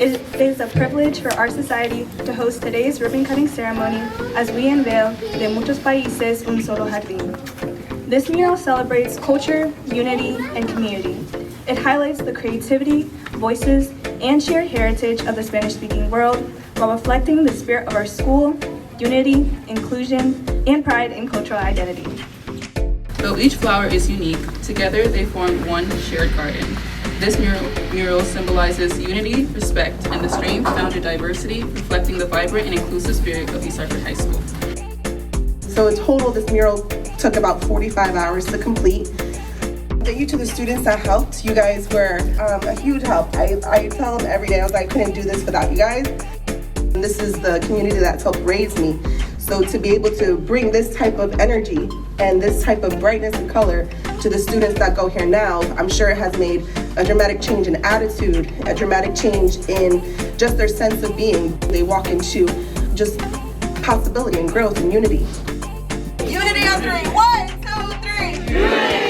It is a privilege for our society to host today's ribbon-cutting ceremony as we unveil the Muchos Países, Solo Jardín. This mural celebrates culture, unity, and community. It highlights the creativity, voices, and shared heritage of the Spanish-speaking world while reflecting the spirit of our school, unity, inclusion, and pride in cultural identity. Though each flower is unique, together they form one shared garden. This mural symbolizes unity, respect, and the strength found in diversity, reflecting the vibrant and inclusive spirit of East Hartford High School. So in total, this mural took about 45 hours to complete. Thank you to the students that helped. You guys were a huge help. I tell them every day, I was like, I couldn't do this without you guys. And this is the community that's helped raise me. So to be able to bring this type of energy and this type of brightness and color to the students that go here now, I'm sure it has made a dramatic change in attitude, a dramatic change in just their sense of being. They walk into just possibility and growth and unity. Unity on three. 1, 2, 3. Unity.